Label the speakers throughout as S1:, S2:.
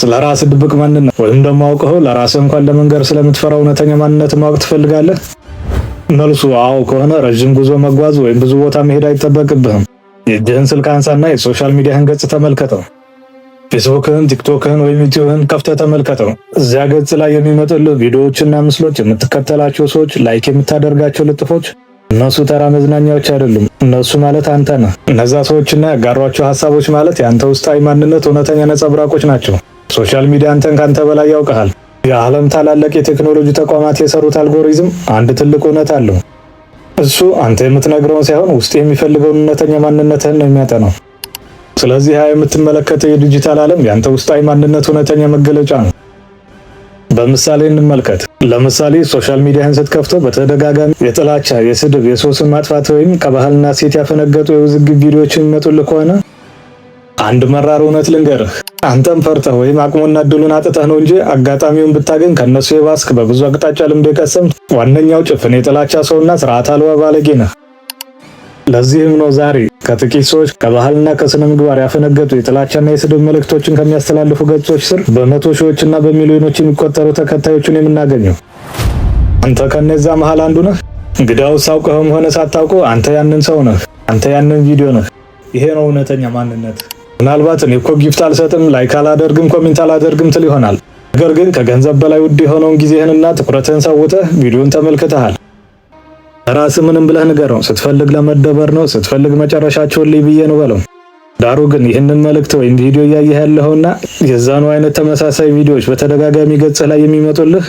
S1: ስለራስ ድብቅ ማንነት ወይም ደግሞ አውቀው ለራስ እንኳን ለመንገር ስለምትፈራው እውነተኛ ማንነት ማወቅ ትፈልጋለህ? መልሱ አዎ ከሆነ ረጅም ጉዞ መጓዝ ወይም ብዙ ቦታ መሄድ አይጠበቅብህም። የእጅህን ስልክ አንሳና የሶሻል ሚዲያህን ገጽ ተመልከተው። ፌስቡክህን፣ ቲክቶክህን ወይም ዩቲዩብህን ከፍተህ ተመልከተው። እዚያ ገጽ ላይ የሚመጡልህ ቪዲዮዎችና ምስሎች፣ የምትከተላቸው ሰዎች፣ ላይክ የምታደርጋቸው ልጥፎች እነሱ ተራ መዝናኛዎች አይደሉም። እነሱ ማለት አንተ ነህ። እነዛ ሰዎችና ያጋሯቸው ሀሳቦች ማለት የአንተ ውስጣዊ ማንነት እውነተኛ ነጸብራቆች ናቸው። ሶሻል ሚዲያ አንተን ካንተ በላይ ያውቃል። የዓለም ታላላቅ የቴክኖሎጂ ተቋማት የሰሩት አልጎሪዝም አንድ ትልቅ እውነት አለው። እሱ አንተ የምትነግረውን ሳይሆን ውስጥ የሚፈልገውን እውነተኛ ማንነትህን ነው የሚያጠናው። ስለዚህ የምትመለከተው የዲጂታል ዓለም የአንተ ውስጣዊ ማንነት እውነተኛ መገለጫ ነው። በምሳሌ እንመልከት። ለምሳሌ ሶሻል ሚዲያን ስትከፍተው በተደጋጋሚ የጥላቻ፣ የስድብ፣ የሰው ስም ማጥፋት ወይም ከባህልና ሴት ያፈነገጡ የውዝግብ ቪዲዮዎች የሚመጡልህ ከሆነ አንድ መራር እውነት ልንገርህ። አንተም ፈርተህ ወይም አቅሙና እድሉን አጥተህ ነው እንጂ አጋጣሚውን ብታገኝ ከነሱ የባስክ በብዙ አቅጣጫ ልምድ የቀሰምክ ዋነኛው ጭፍን የጥላቻ ሰውና ስርዓት አልባ ባለጌ ነህ። ለዚህም ነው ዛሬ ከጥቂት ሰዎች ከባህልና ከስነ ምግባር ያፈነገጡ የጥላቻና የስድብ መልእክቶችን ከሚያስተላልፉ ገጾች ስር በመቶ ሺዎችና በሚሊዮኖች የሚቆጠሩ ተከታዮችን የምናገኘው። አንተ ከነዛ መሃል አንዱ ነህ። እንግዲያውስ አውቀህም ሆነ ሳታውቀው አንተ ያንን ሰው ነህ። አንተ ያንን ቪዲዮ ነህ። ይሄ ነው እውነተኛ ማንነት። ምናልባት እኔ እኮ ጊፍት አልሰጥም፣ ላይክ አላደርግም፣ ኮሜንት አላደርግም ትል ይሆናል። ነገር ግን ከገንዘብ በላይ ውድ የሆነውን ጊዜህንና ትኩረትህን ሰውተህ ቪዲዮን ተመልክተሃል። ራስህ ምንም ብለህ ንገረው። ስትፈልግ ለመደበር ነው፣ ስትፈልግ መጨረሻቸውን ላይ ብዬ ነው በለው። ዳሩ ግን ይህንን መልእክት ወይም ቪዲዮ እያየህ ያለውና የዛኑ አይነት ተመሳሳይ ቪዲዮዎች በተደጋጋሚ ገጽህ ላይ የሚመጡልህ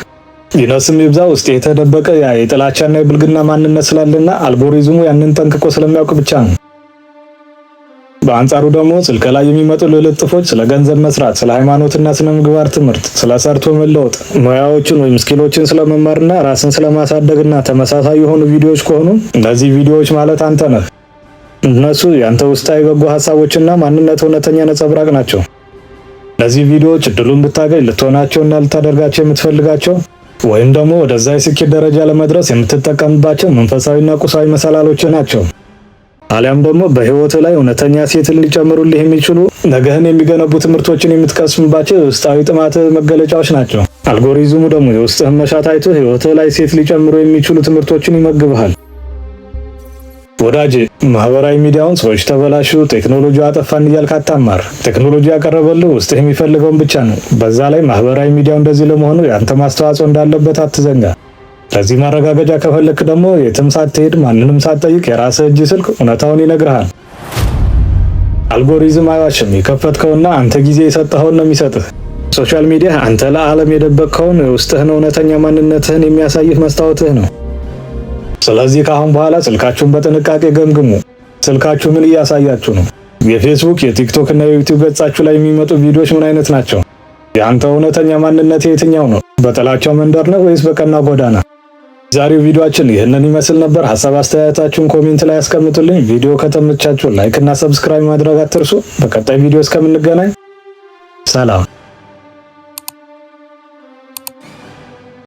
S1: ይነስም ይብዛ ውስጥ የተደበቀ ያ የጥላቻና የብልግና ማንነት ስላለና አልጎሪዝሙ ያንን ጠንቅቆ ስለሚያውቅ ብቻ ነው። በአንጻሩ ደግሞ ስልክ ላይ የሚመጡ ልጥፎች ስለ ገንዘብ መስራት፣ ስለ ሃይማኖትና ስነ ምግባር ትምህርት፣ ስለ ሰርቶ መለወጥ ሙያዎችን ወይም ስኪሎችን ስለመማርና ራስን ስለማሳደግና ተመሳሳይ የሆኑ ቪዲዮዎች ከሆኑ እነዚህ ቪዲዮዎች ማለት አንተ ነህ። እነሱ ያንተ ውስጣዊ በጎ ሀሳቦችና ማንነት እውነተኛ ነጸብራቅ ናቸው። እነዚህ ቪዲዮዎች እድሉን ብታገኝ ልትሆናቸውና ልታደርጋቸው የምትፈልጋቸው ወይም ደግሞ ወደዛ የስኬት ደረጃ ለመድረስ የምትጠቀምባቸው መንፈሳዊና ቁሳዊ መሰላሎች ናቸው። አሊያም ደግሞ በህይወት ላይ እውነተኛ ሴትን ሊጨምሩልህ የሚችሉ ነገህን የሚገነቡ ትምህርቶችን የምትቀስምባቸው የውስጣዊ ጥማት መገለጫዎች ናቸው። አልጎሪዝሙ ደግሞ የውስጥህን መሻት አይቶ ህይወትህ ላይ ሴት ሊጨምሩ የሚችሉ ትምህርቶችን ይመግብሃል። ወዳጄ፣ ማህበራዊ ሚዲያውን ሰዎች ተበላሹ፣ ቴክኖሎጂ አጠፋን እያልክ አታማር። ቴክኖሎጂ ያቀረበልህ ውስጥህ የሚፈልገውን ብቻ ነው። በዛ ላይ ማህበራዊ ሚዲያው እንደዚህ ለመሆኑ ያንተ ማስተዋጽኦ እንዳለበት አትዘንጋ። ለዚህ ማረጋገጫ ከፈለክ ደግሞ የትም ሳትሄድ ማንንም ሳትጠይቅ የራስህ እጅ ስልክ እውነታውን ይነግርሃል። አልጎሪዝም አይዋሽም። የከፈትከውና አንተ ጊዜ የሰጠኸውን ነው የሚሰጥህ። ሶሻል ሚዲያ አንተ ለዓለም የደበቅከውን የውስጥህን እውነተኛ ማንነትህን የሚያሳይህ መስታወትህ ነው። ስለዚህ ከአሁን በኋላ ስልካችሁን በጥንቃቄ ገምግሙ። ስልካችሁ ምን እያሳያችሁ ነው? የፌስቡክ፣ የቲክቶክ እና የዩቲዩብ ገጻችሁ ላይ የሚመጡ ቪዲዮዎች ምን አይነት ናቸው? የአንተ እውነተኛ ማንነት የትኛው ነው? በጥላቻው መንደር ነው ወይስ በቀና ጎዳና? ዛሬው ቪዲዮአችን ይህንን ይመስል ነበር። ሐሳብ አስተያየታችሁን ኮሜንት ላይ አስቀምጡልኝ። ቪዲዮ ከተመቻችሁ ላይክ እና ሰብስክራይብ ማድረግ አትርሱ። በቀጣይ ቪዲዮ እስከምንገናኝ ሰላም።